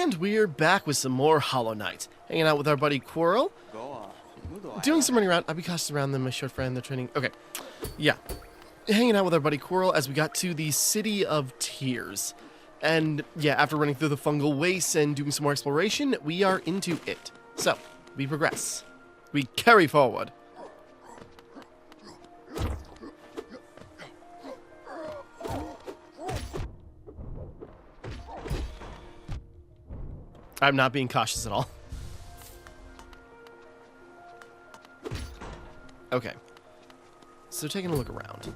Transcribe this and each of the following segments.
And we're back with some more Hollow Knight. Hanging out with our buddy Quirrell. Doing some running around. I'll be cautious around them, my short friend, they're training. Okay. Yeah. Hanging out with our buddy Quirrell as we got to the City of Tears. And yeah, after running through the fungal wastes and doing some more exploration, we are into it. So, we progress. We carry forward. I'm not being cautious at all. Okay. So taking a look around.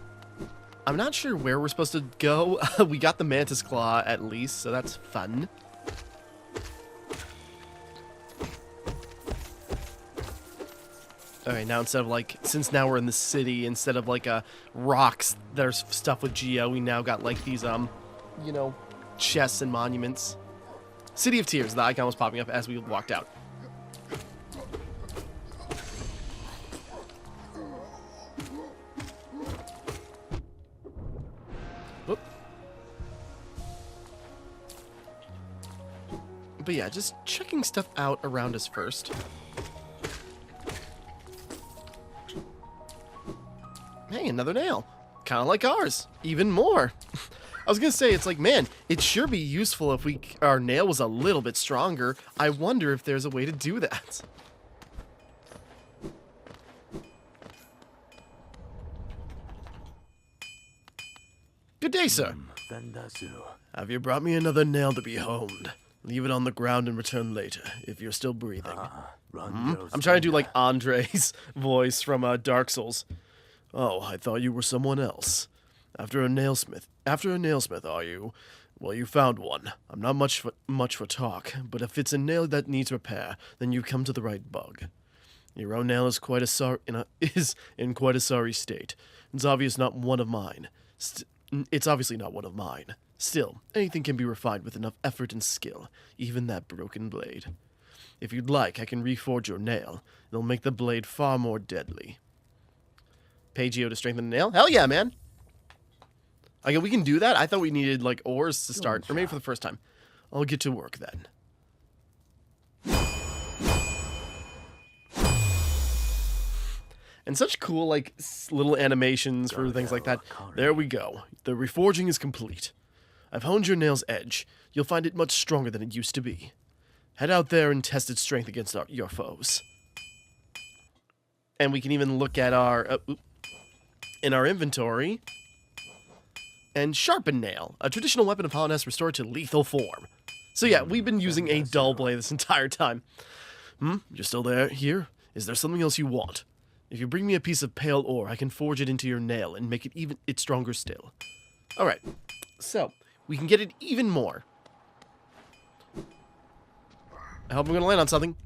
I'm not sure where we're supposed to go. We got the Mantis Claw at least, so that's fun. Okay, now instead of like, since now we're in the city, instead of like rocks, there's stuff with Geo, we now got like these, you know, chests and monuments. City of Tears, the icon was popping up as we walked out. Whoop. But yeah, just checking stuff out around us first. Hey, another nail. Kind of like ours. Even more. I was gonna say, it's like, man, it'd sure be useful if our nail was a little bit stronger. I wonder if there's a way to do that. Good day, sir. Have you brought me another nail to be honed? Leave it on the ground and return later, if you're still breathing. I'm trying to do, like, Andre's voice from Dark Souls. Oh, I thought you were someone else. After a nailsmith, are you? Well, you found one. I'm not much for talk, but if it's a nail that needs repair, then you've come to the right bug. Your own nail is in quite a sorry state. It's obviously not one of mine. Still, anything can be refined with enough effort and skill, even that broken blade. If you'd like, I can reforge your nail. It'll make the blade far more deadly. Pay Geo to strengthen the nail? Hell yeah, man! Okay, we can do that? I thought we needed, like, ores to start. Or maybe for the first time. I'll get to work then. And such cool, like, little animations for things like that. There we go. The reforging is complete. I've honed your nail's edge. You'll find it much stronger than it used to be. Head out there and test its strength against your foes. And we can even look at our... in our inventory... And Sharpen Nail, a traditional weapon of Hollowness restored to lethal form. So yeah, we've been using a dull blade this entire time. You're still here? Is there something else you want? If you bring me a piece of pale ore, I can forge it into your nail and make it stronger still. Alright, so, we can get it even more. I hope I'm gonna land on something.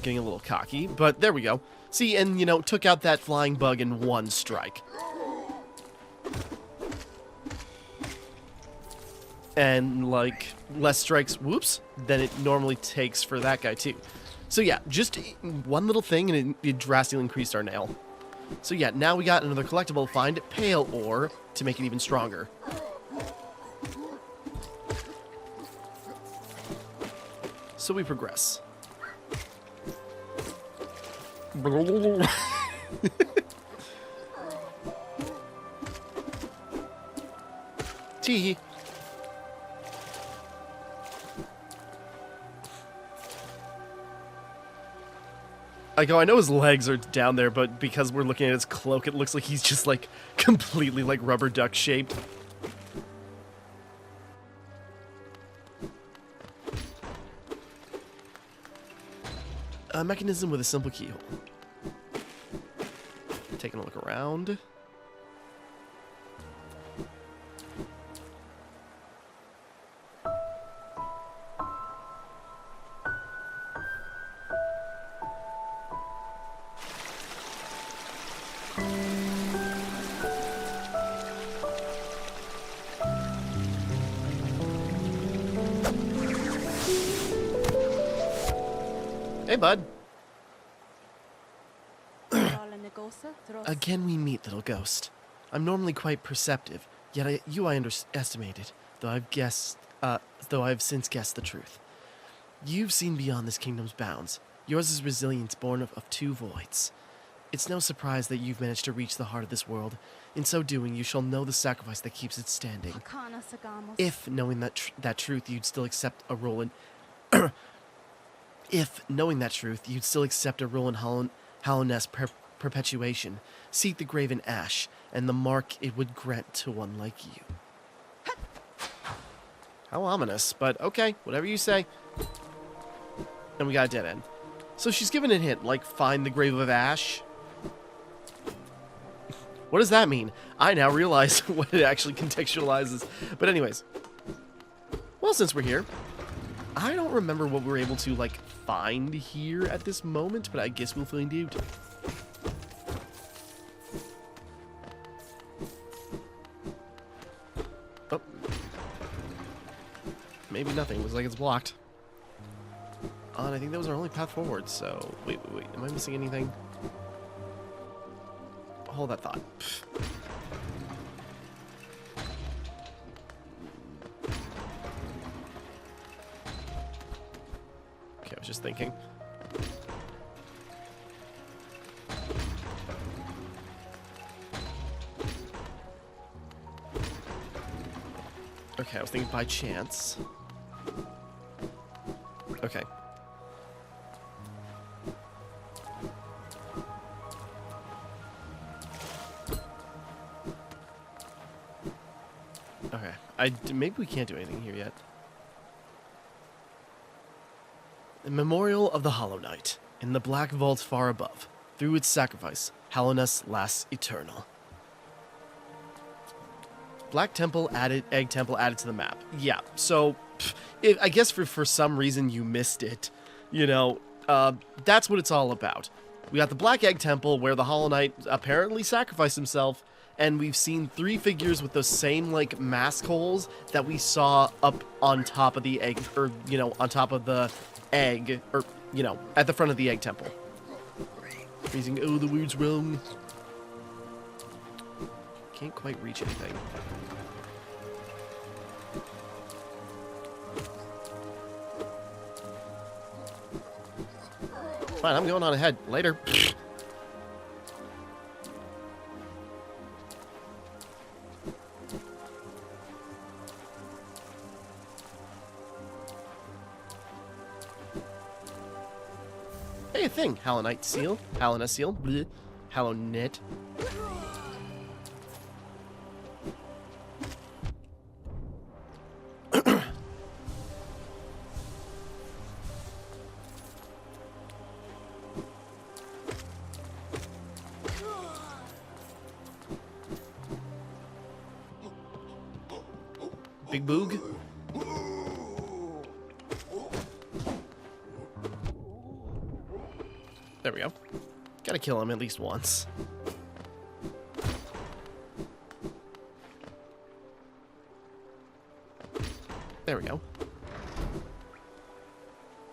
Getting a little cocky, but there we go. See, and, you know, took out that flying bug in one strike. And, like, less strikes, whoops, than it normally takes for that guy, too. So, yeah, just one little thing, and it drastically increased our nail. So, yeah, now we got another collectible, find pale ore, to make it even stronger. So we progress. Tee. I know his legs are down there, but because we're looking at his cloak, it looks like he's just, like, completely, like, rubber duck shaped. A mechanism with a simple keyhole. Taking a look around. Hey, bud. Again we meet, little ghost. I'm normally quite perceptive, yet I underestimated, though I've since guessed the truth. You've seen beyond this kingdom's bounds. Yours is resilience born of two voids. It's no surprise that you've managed to reach the heart of this world. In so doing, you shall know the sacrifice that keeps it standing. If, knowing that truth, you'd still accept a role in... If, knowing that truth, you'd still accept a role in Hallownest perpetuation, seek the graven ash, and the mark it would grant to one like you. How ominous, but okay, whatever you say. And we got a dead end. So she's given a hint, like, find the grave of ash. What does that mean? I now realize what it actually contextualizes. But anyways. Well, since we're here, I don't remember what we were able to, like, find here at this moment, but I guess we'll find out. Oh. Maybe nothing. Looks like it's blocked. And I think that was our only path forward, so... Wait. Am I missing anything? Hold that thought. Okay, I was just thinking. Okay, I was thinking by chance. Okay. Maybe we can't do anything here yet. The memorial of the Hollow Knight. In the black vault far above. Through its sacrifice, Hallownest lasts eternal. Black Temple added, Egg Temple added to the map. Yeah, so, I guess for some reason you missed it. You know, that's what it's all about. We got the Black Egg Temple where the Hollow Knight apparently sacrificed himself. And we've seen 3 figures with those same, like, mask holes that we saw up on top of the egg, or, you know, on top of the egg, or, you know, at the front of the egg temple. Freezing, oh, the word's wrong. Can't quite reach anything. Fine, I'm going on ahead. Later. Hey, a thing. Hallownest seal. Hallownest seal. Bleh. Hallownest. Big Boog. There we go. Gotta kill him at least once. There we go.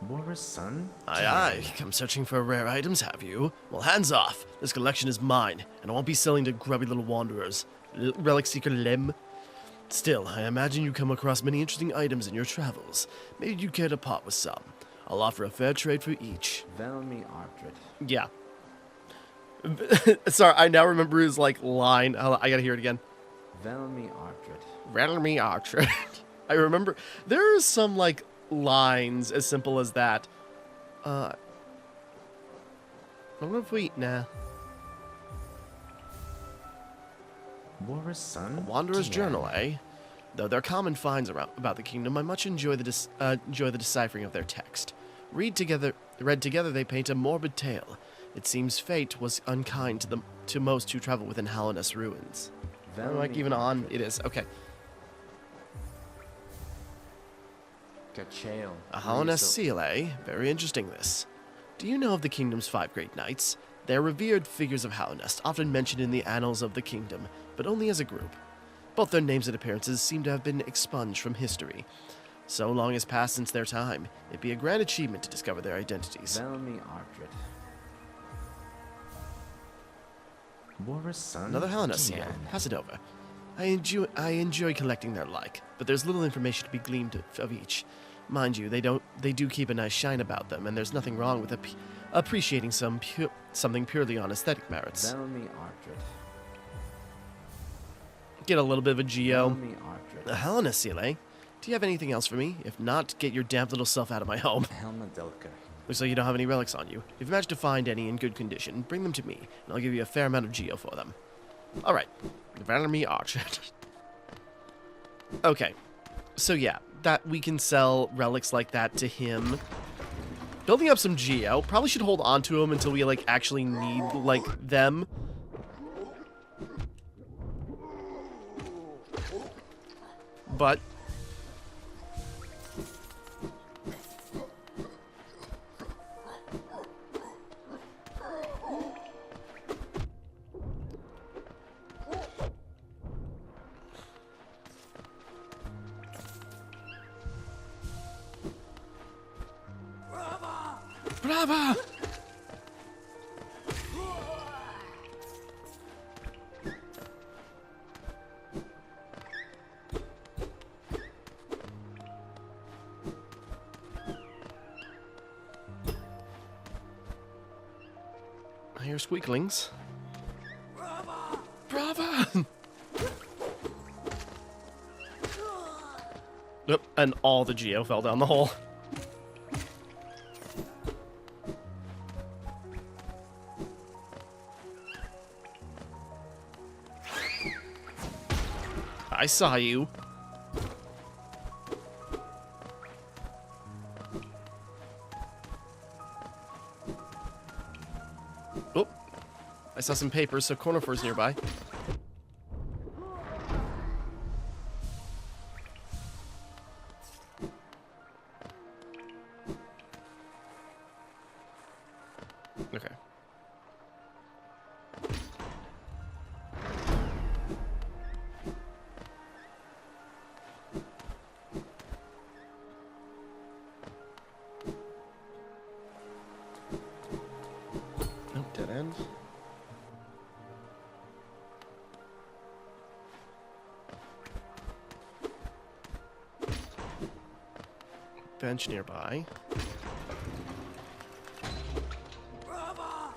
War's son? Aye. Come searching for rare items, have you? Well, hands off. This collection is mine, and I won't be selling to grubby little wanderers. Relic seeker Lem. Still, I imagine you come across many interesting items in your travels. Maybe you'd care to part with some. I'll offer a fair trade for each. Velmi Artred. Yeah. Sorry, I now remember his, like, line. I gotta hear it again. Velmi Artred. Velmi Artred. I remember. There are some, like, lines as simple as that. I wonder if we... Nah. War's son? A Wanderer's Journal, eh? Though they're common finds about the kingdom, I much enjoy the deciphering of their text. Read together, they paint a morbid tale. It seems fate was unkind to most who travel within Hallownest ruins. Like even on, it is okay. A Hallownest seal, eh? Very interesting. This. Do you know of the kingdom's 5 great knights? They are revered figures of Hallownest, often mentioned in the annals of the kingdom, but only as a group. Both their names and appearances seem to have been expunged from history. So long has passed since their time, it'd be a grand achievement to discover their identities. Velmi Artred. War a son? Another Helena seal. Pass it over. I enjoy collecting their like, but there's little information to be gleaned of each. Mind you, they do keep a nice shine about them, and there's nothing wrong with appreciating something purely on aesthetic merits. Get a little bit of a geo. A Helena seal, eh? Do you have anything else for me? If not, get your damp little self out of my home. Looks like you don't have any relics on you. If you manage to find any in good condition, bring them to me, and I'll give you a fair amount of geo for them. Alright. Valerie Archard. Okay. So yeah, that we can sell relics like that to him. Building up some geo. Probably should hold on to them until we, like, actually need, like, them. But Brava! I hear squeaklings. Brava! Brava! Yep, and all the geo fell down the hole. I saw you. Oh, I saw some papers, so Cornifer's nearby. Okay. Dead end. Bench nearby.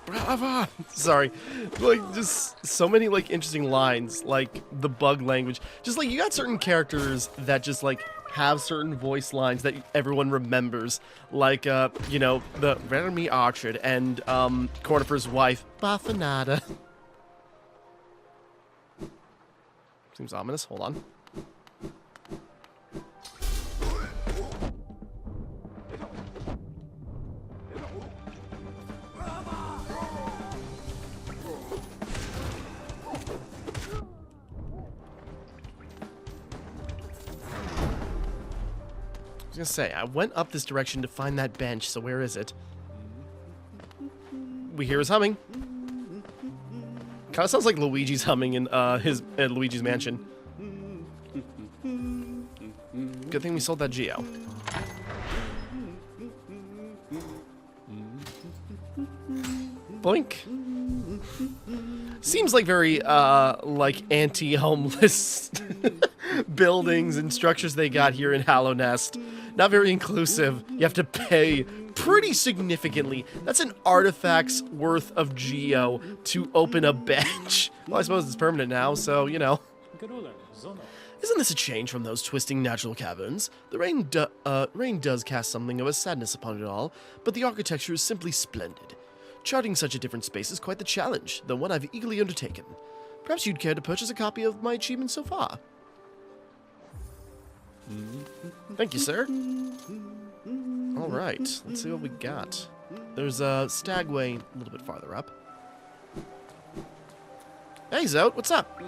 Brava! Sorry. Like, just so many, like, interesting lines. Like, the bug language. Just, like, you got certain characters that just, like, have certain voice lines that everyone remembers. Like, you know, the Valerie Archard and, Cornifer's wife, Baffanada. Seems ominous. Hold on. I was gonna say, I went up this direction to find that bench, so where is it? We hear his humming. Kinda sounds like Luigi's humming in Luigi's mansion. Good thing we sold that geo. Boink. Seems like very, like, anti-homeless buildings and structures they got here in Hallow Nest. Not very inclusive. You have to pay pretty significantly. That's an artifact's worth of geo to open a bench. Well, I suppose it's permanent now, so, you know. Isn't this a change from those twisting natural caverns? The rain does cast something of a sadness upon it all, but the architecture is simply splendid. Charting such a different space is quite the challenge, though one I've eagerly undertaken. Perhaps you'd care to purchase a copy of my achievement so far. Thank you, sir. Alright, let's see what we got. There's a Stagway a little bit farther up. Hey, Zote, what's up?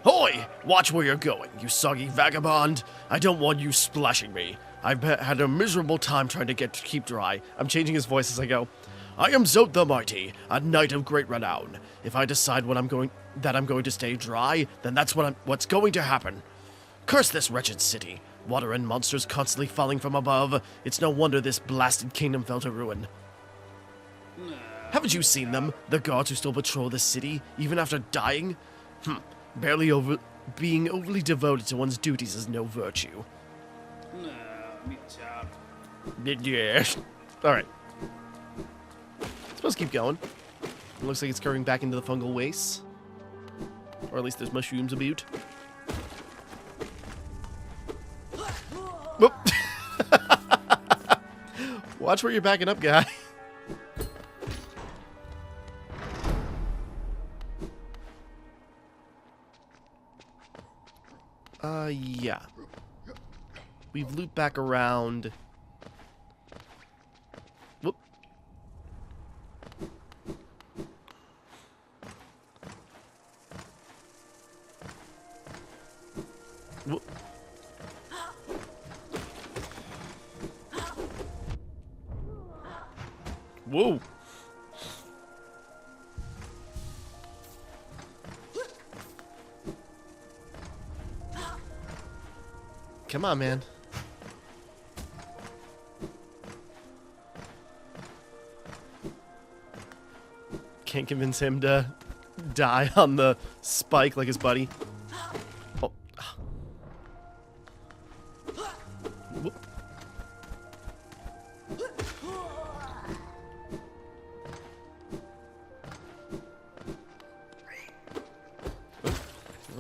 Hoy! Watch where you're going, you soggy vagabond! I don't want you splashing me. I've had a miserable time trying to keep dry. I'm changing his voice as I go. I am Zote the Mighty, a knight of great renown. If I decide that I'm going to stay dry, then that's what's going to happen. Curse this wretched city. Water and monsters constantly falling from above. It's no wonder this blasted kingdom fell to ruin. Haven't you seen them? The guards who still patrol the city, even after dying? Being overly devoted to one's duties is no virtue. Yes. Alright. Supposed to keep going. It looks like it's curving back into the fungal wastes. Or at least there's mushrooms about. Whoop. Watch where you're backing up, guy. Yeah. We've looped back around. Whoop. Whoop. Whoa. Come on, man. Can't convince him to die on the spike like his buddy. Oh. Whoop.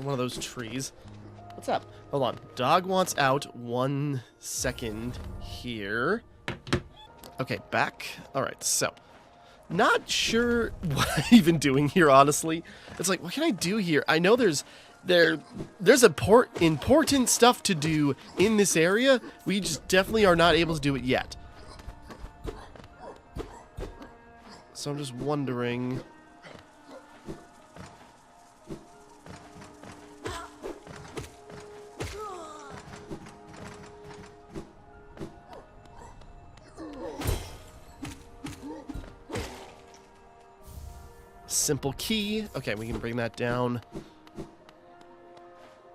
One of those trees. What's up? Hold on. Dog wants out. 1 second here. Okay, back. Alright, so. Not sure what I'm even doing here, honestly. It's like, what can I do here? I know there's important stuff to do in this area. We just definitely are not able to do it yet. So I'm just wondering... Simple key. Okay, we can bring that down.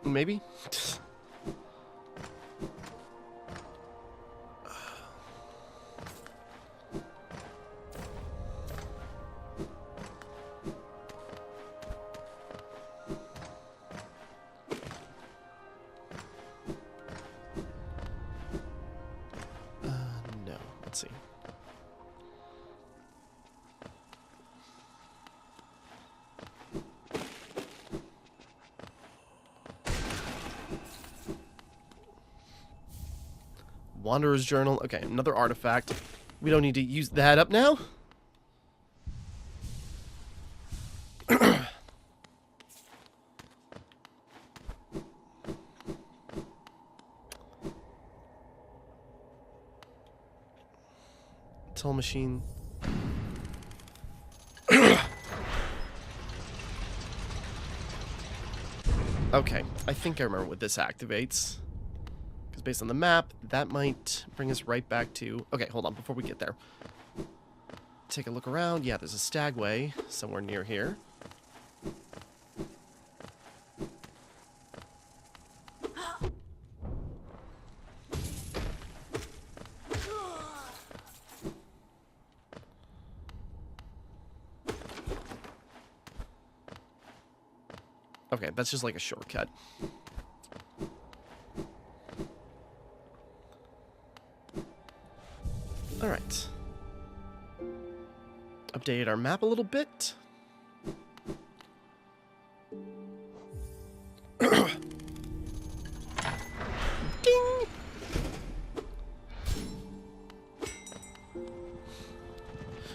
Maybe? No. Let's see. Wanderer's Journal. Okay, another artifact. We don't need to use that up now. Toll machine. Okay, I think I remember what this activates. Because based on the map, that might bring us right back to... Okay, hold on, before we get there. Take a look around. Yeah, there's a stagway somewhere near here. Okay, that's just like a shortcut. Alright. Updated our map a little bit. Ding!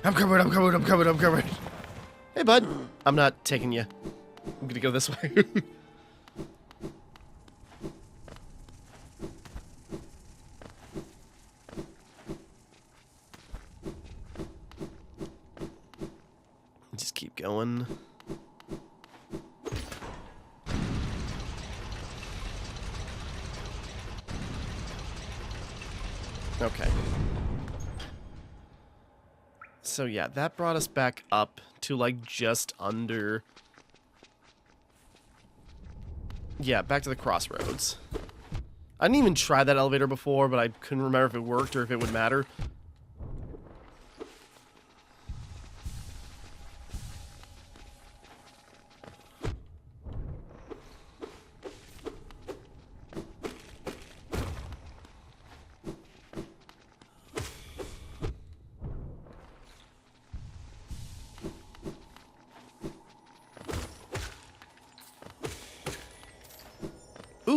I'm covered. Hey, bud. I'm not taking you. I'm gonna go this way. Just keep going. Okay. So yeah, that brought us back up to like just under... Yeah, back to the crossroads. I didn't even try that elevator before, but I couldn't remember if it worked or if it would matter.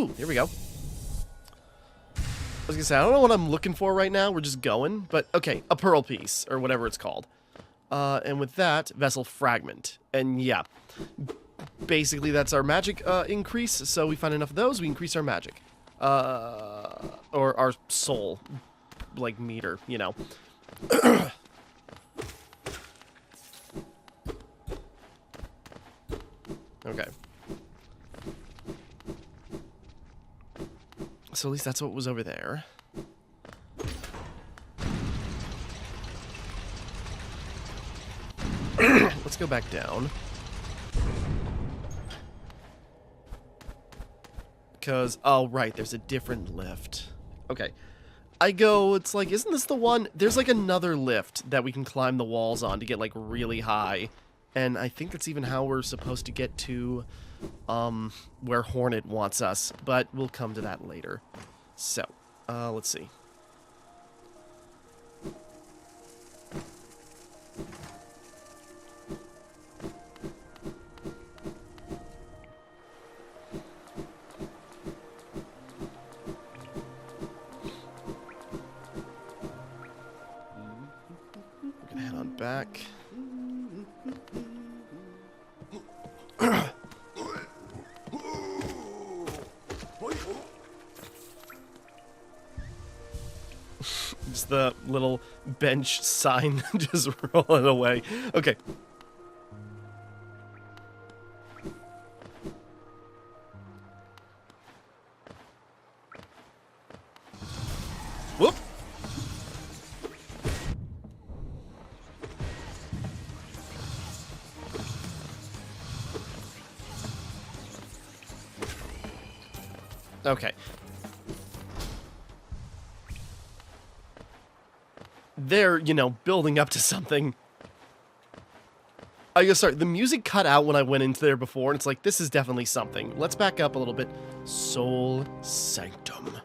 Ooh, here we go. I was gonna say, I don't know what I'm looking for right now. We're just going. But, okay, a pearl piece, or whatever it's called. And with that, vessel fragment. And yeah, basically that's our magic increase. So we find enough of those, we increase our magic. Or our soul, like, meter, you know. Okay. So at least that's what was over there. Let's go back down. Because, oh, right, there's a different lift. Okay. I go, it's like, isn't this the one? There's like another lift that we can climb the walls on to get like really high. And I think that's even how we're supposed to get to, where Hornet wants us. But we'll come to that later. So, let's see. We're gonna head on back. Just the little bench sign just rolling away. Okay. Whoop. Okay. They're, you know, building up to something. I guess, sorry, the music cut out when I went into there before, and it's like, this is definitely something. Let's back up a little bit. Soul Sanctum.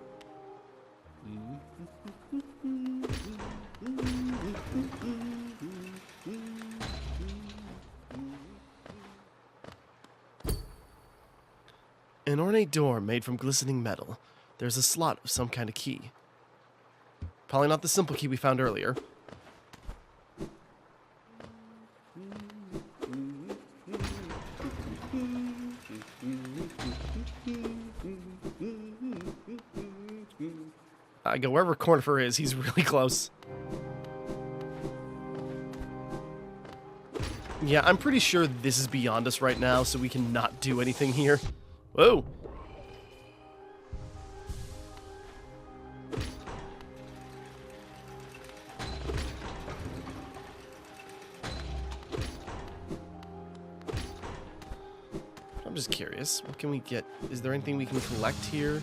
An ornate door made from glistening metal. There's a slot of some kind of key. Probably not the simple key we found earlier. I go wherever Cornifer is, he's really close. Yeah, I'm pretty sure this is beyond us right now, so we cannot do anything here. Whoa! I'm just curious. What can we get? Is there anything we can collect here?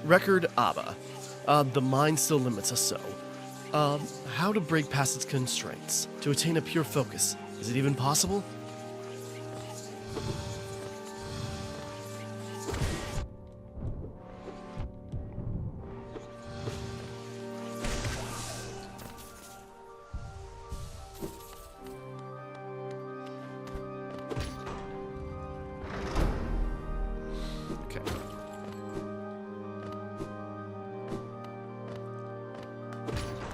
Record Abba. The mind still limits us so. How to break past its constraints. To attain a pure focus. Is it even possible?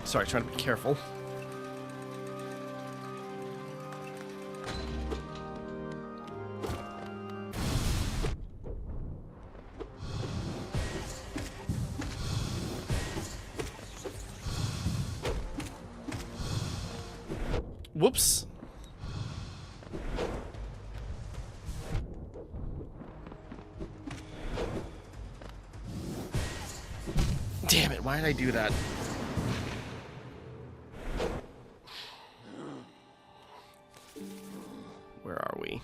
Sorry, trying to be careful. Whoops. Damn it, why did I do that? Where are we?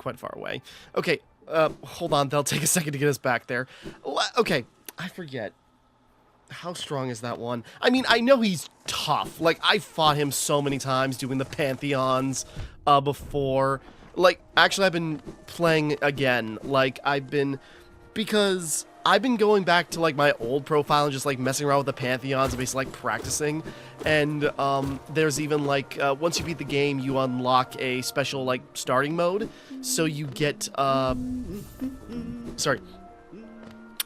quite far away. Okay, hold on. That'll take a second to get us back there. Okay, I forget. How strong is that one? I mean, I know he's tough. Like, I fought him so many times doing the Pantheons before. Like, actually, I've been playing again. Like, because I've been going back to, like, my old profile and just, like, messing around with the Pantheons and basically, like, practicing. And, there's even, like, once you beat the game, you unlock a special, like, starting mode. So you get,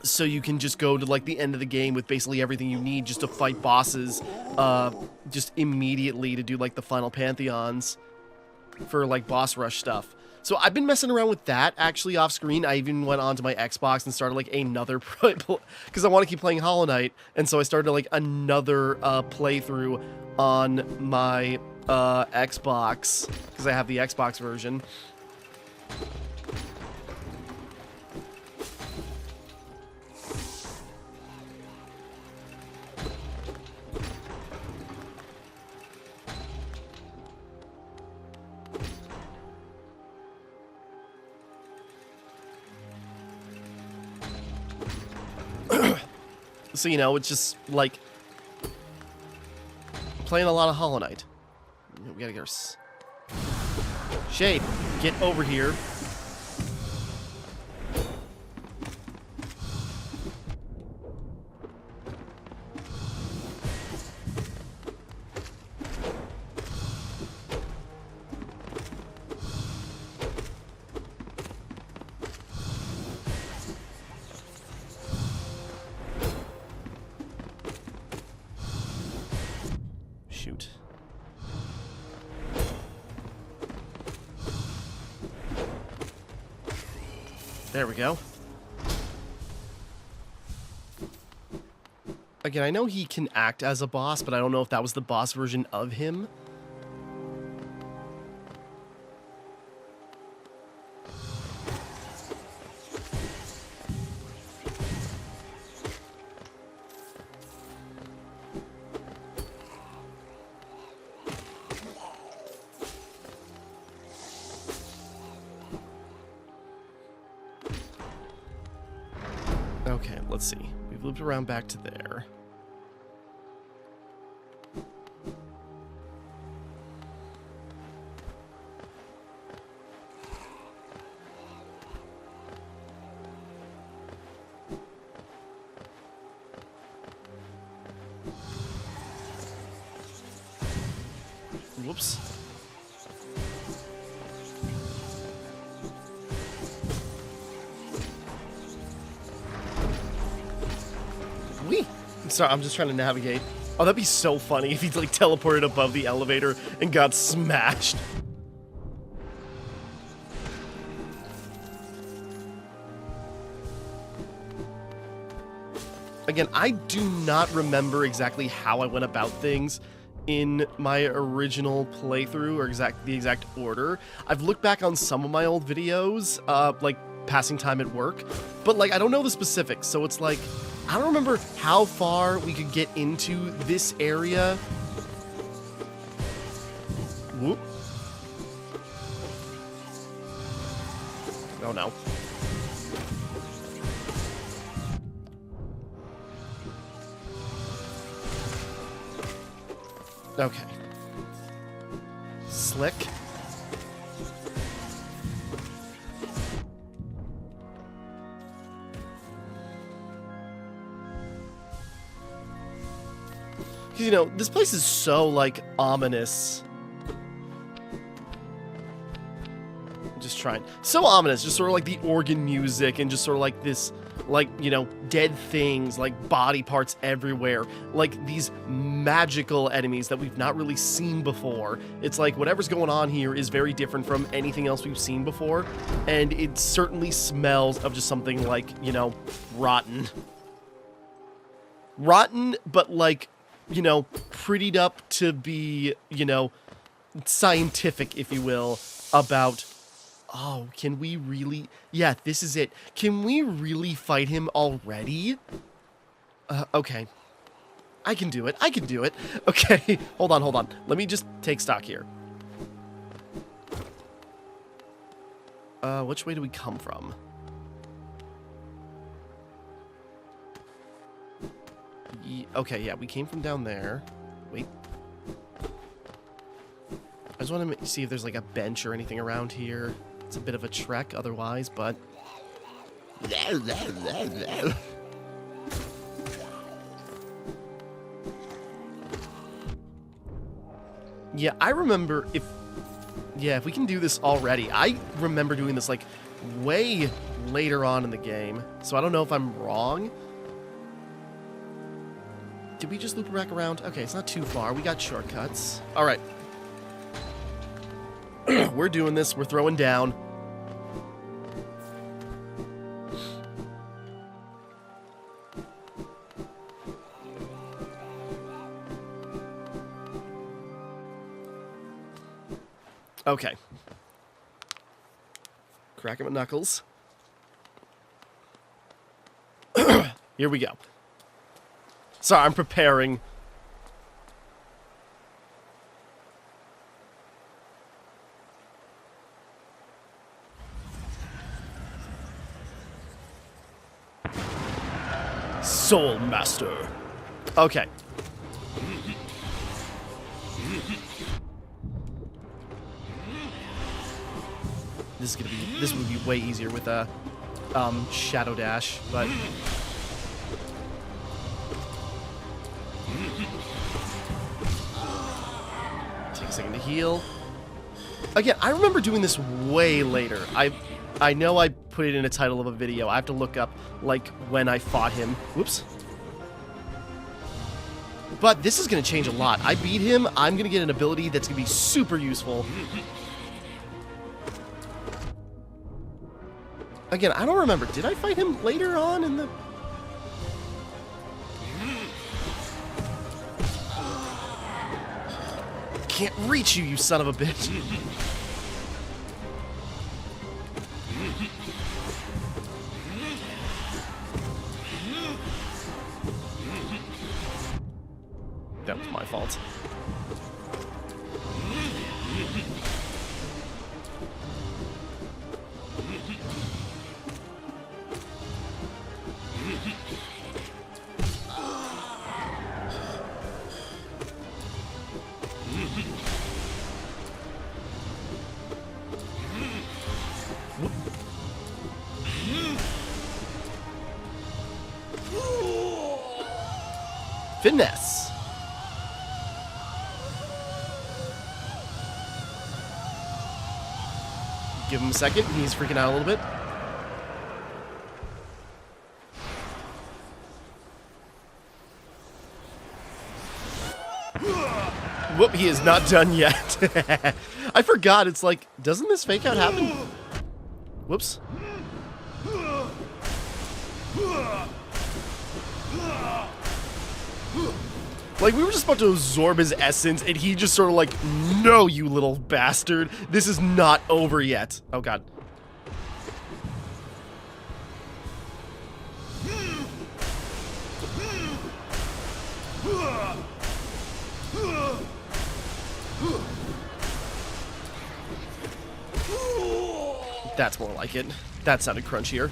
so you can just go to, like, the end of the game with basically everything you need just to fight bosses, just immediately to do, like, the final Pantheons for, like, boss rush stuff. So I've been messing around with that, actually, off screen. I even went onto my Xbox and started, like, another, because I want to keep playing Hollow Knight, and so I started, like, another playthrough on my Xbox, because I have the Xbox version. So, you know, it's just, like, playing a lot of Hollow Knight. We gotta get our... Shade, get over here. Shoot. There we go. Again, I know he can act as a boss, but I don't know if that was the boss version of him. Okay, let's see. We've looped around back to there. Whoops. Sorry, I'm just trying to navigate. Oh, that'd be so funny if he, like, teleported above the elevator and got smashed. Again, I do not remember exactly how I went about things in my original playthrough, or the exact order. I've looked back on some of my old videos, like passing time at work, but, like, I don't know the specifics, so it's like, I don't remember how far we could get into this area. Whoop. Oh no. Okay. Slick. Because, you know, this place is so, like, ominous. Just trying. So ominous, just sort of like the organ music and just sort of like this, like, you know, dead things, like body parts everywhere. Like these magical enemies that we've not really seen before. It's like whatever's going on here is very different from anything else we've seen before. And it certainly smells of just something like, you know, rotten. Rotten, but like, you know, prettied up to be, you know, scientific, if you will, about, oh, can we really, yeah, this is it. Can we really fight him already? Okay. I can do it. I can do it. Okay, hold on. Let me just take stock here. Which way do we come from? Okay, yeah, we came from down there. Wait. I just want to see if there's like a bench or anything around here. It's a bit of a trek otherwise, but... Yeah, I remember if we can do this already. I remember doing this like way later on in the game, so I don't know if I'm wrong. Did we just loop back around? Okay, it's not too far. We got shortcuts. All right. We're doing this. We're throwing down. Okay. Cracking my knuckles. Here we go. Sorry, I'm preparing. Soul Master. Okay. This would be way easier with a Shadow Dash, but take a second to heal. Again, I remember doing this way later. I know I put it in a title of a video. I have to look up like when I fought him. Whoops. But this is going to change a lot. I beat him. I'm going to get an ability that's going to be super useful. Again, I don't remember. Did I fight him later on in the... Can't reach you, you son of a bitch. That was my fault. Finesse. Give him a second. He's freaking out a little bit. Whoop, he is not done yet. I forgot. It's like, doesn't this fake out happen? Whoops. Like, we were just about to absorb his essence, and he just sort of like, no, you little bastard. This is not over yet. Oh, God. That's more like it. That sounded crunchier.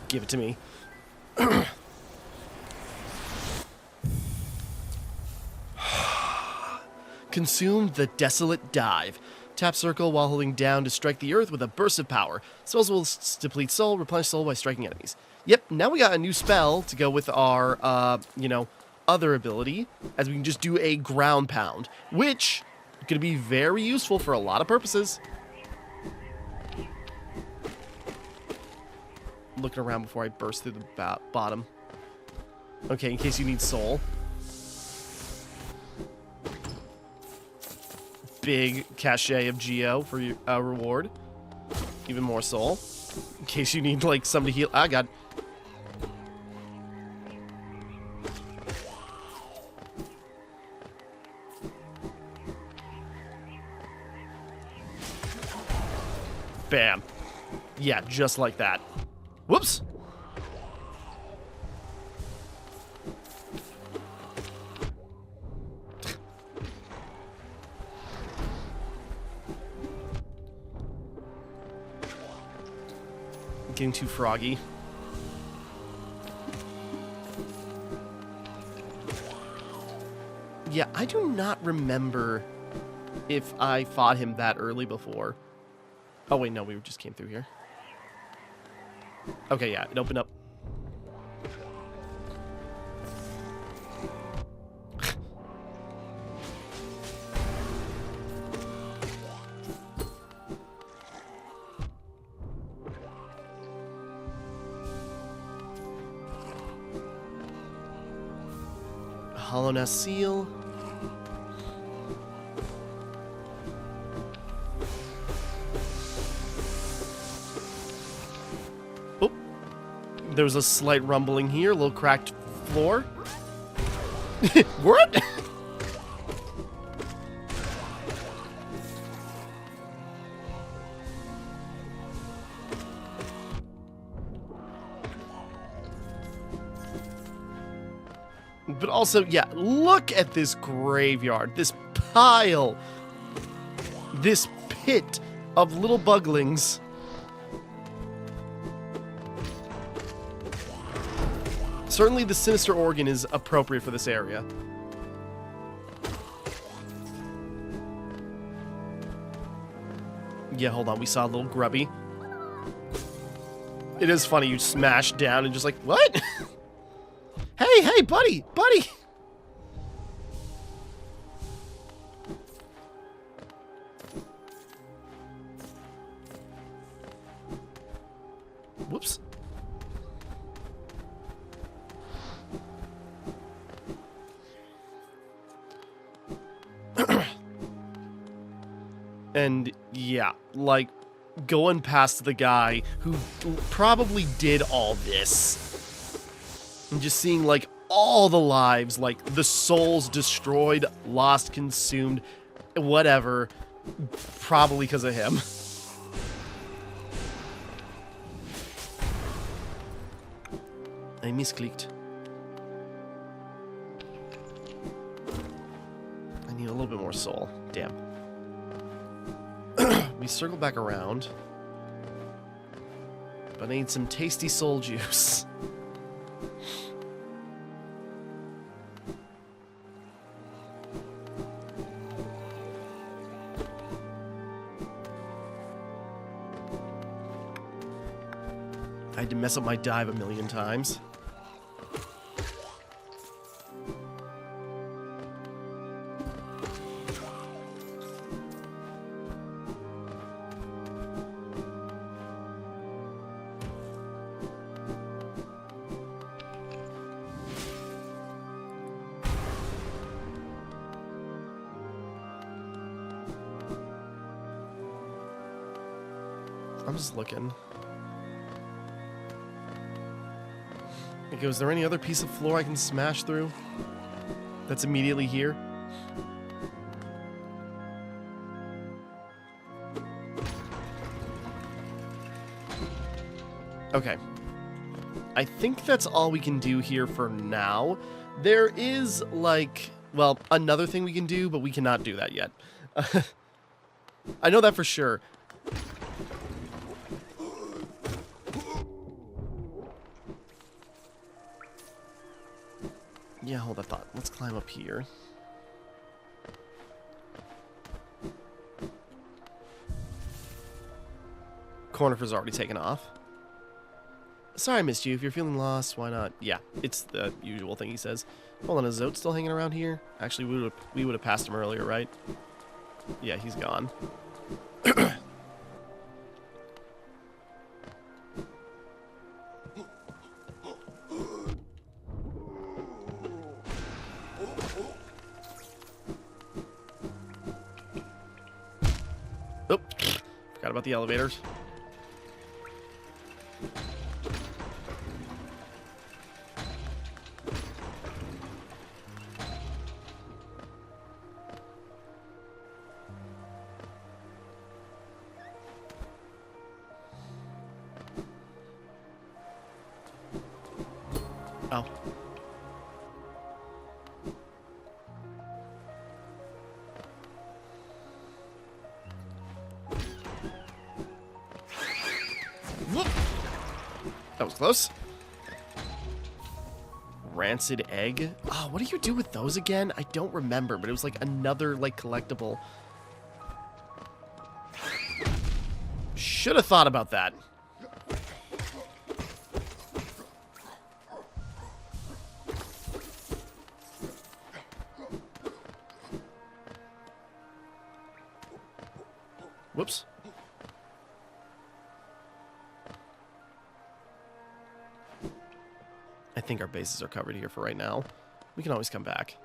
Give it to me. Consume the Desolate Dive. Tap circle while holding down to strike the earth with a burst of power. Spells will deplete soul, replenish soul by striking enemies. Yep, now we got a new spell to go with our, you know, other ability, as we can just do a ground pound, which is going to be very useful for a lot of purposes. Looking around before I burst through the bottom. Okay, in case you need soul. Big cachet of Geo for your reward. Even more soul. In case you need, like, somebody to heal. Ah, God. Bam. Yeah, just like that. Whoops. getting too froggy. Yeah, I do not remember if I fought him that early before. Oh, wait, no, we just came through here. Okay, yeah, it opened up. Hollow Nest Seal. Oh, there was a slight rumbling here, a little cracked floor. What? But also, yeah, look at this graveyard, this pile, this pit of little buglings. Certainly the sinister organ is appropriate for this area. Yeah, hold on, we saw a little grubby. It is funny, you smash down and just like, what? Hey, buddy! Whoops. And, yeah, like, going past the guy who probably did all this. And just seeing, like, all the lives, like, the souls destroyed, lost, consumed, whatever. Probably because of him. I misclicked. I need a little bit more soul. Damn. We circle back around. But I need some tasty soul juice. I had to mess up my dive a million times. I'm just looking. Okay, is there any other piece of floor I can smash through? That's immediately here? Okay. I think that's all we can do here for now. There is, like, well, another thing we can do, but we cannot do that yet. I know that for sure. Yeah, hold that thought. Let's climb up here. Cornifer's already taken off. Sorry I missed you. If you're feeling lost, why not? Yeah, it's the usual thing he says. Hold on, is Zote still hanging around here? Actually, we would have passed him earlier, right? Yeah, he's gone. Oh, forgot about the elevators. Oh. Whoop. That was close. Rancid egg. Oh, what do you do with those again? I don't remember, but it was like another like collectible. Should have thought about that. Whoops. I think our bases are covered here for right now. We can always come back.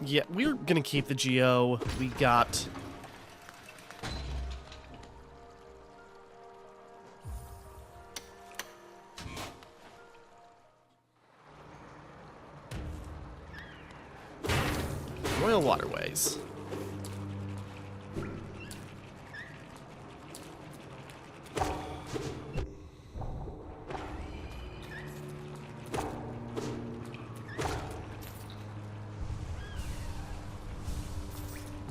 Yeah, we're gonna keep the Geo. We got... Royal Waterways.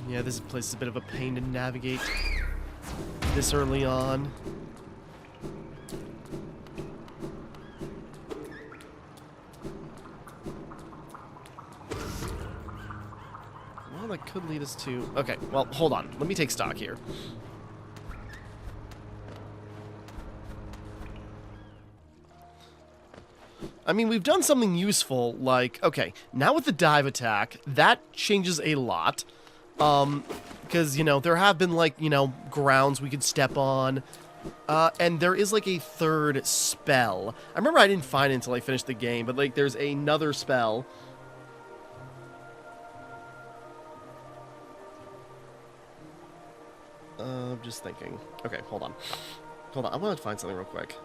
Yeah, this place is a bit of a pain to navigate this early on. Well, that could lead us to... Okay, well, hold on. Let me take stock here. I mean, we've done something useful, like, okay, now with the dive attack, that changes a lot. Because, you know, there have been, like, you know, grounds we could step on. And there is, like, a third spell. I remember I didn't find it until I finished the game, but, like, there's another spell. I'm just thinking. Okay, hold on. Hold on, I want to find something real quick.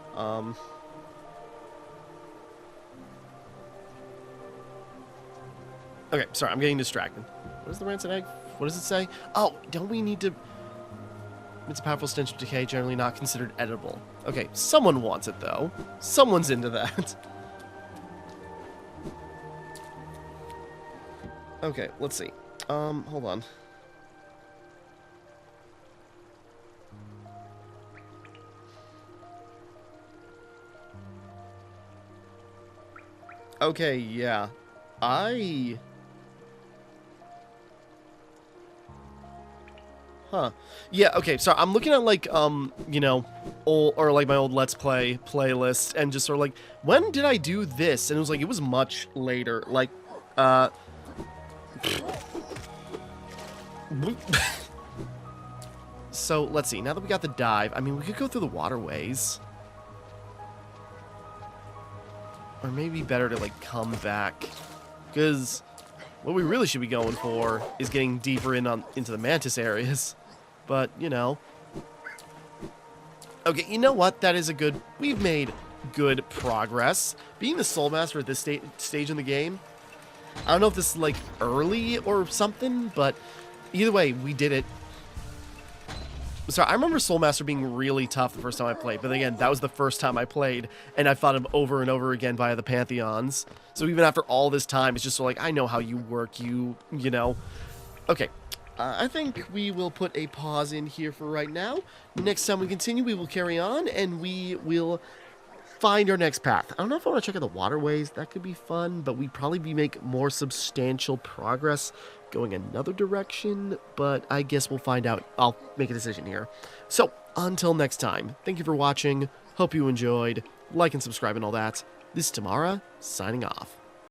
Okay, sorry, I'm getting distracted. What is the rancid egg? What does it say? Oh, don't we need to... It's a powerful stench of decay, generally not considered edible. Okay, someone wants it, though. Someone's into that. Okay, let's see. Hold on. Okay, yeah. Huh. Yeah, okay, so I'm looking at, like, you know, like my old Let's Play playlist, and just sort of like, when did I do this? And it was like, it was much later, like, So, let's see, now that we got the dive, I mean, we could go through the waterways. Or maybe better to, like, come back, because what we really should be going for is getting deeper into the Mantis areas. But, you know. Okay, you know what? That is a good... We've made good progress. Being the Soul Master at this stage in the game, I don't know if this is, like, early or something, but either way, we did it. Sorry, I remember Soul Master being really tough the first time I played, but again, that was the first time I played, and I fought him over and over again via the Pantheons. So even after all this time, it's just sort of like, I know how you work, you know. Okay, I think we will put a pause in here for right now. Next time we continue, we will carry on, and we will find our next path. I don't know if I want to check out the waterways. That could be fun, but we'd probably make more substantial progress going another direction, but I guess we'll find out. I'll make a decision here. So, until next time, thank you for watching. Hope you enjoyed. Like and subscribe and all that. This is Timmara, signing off.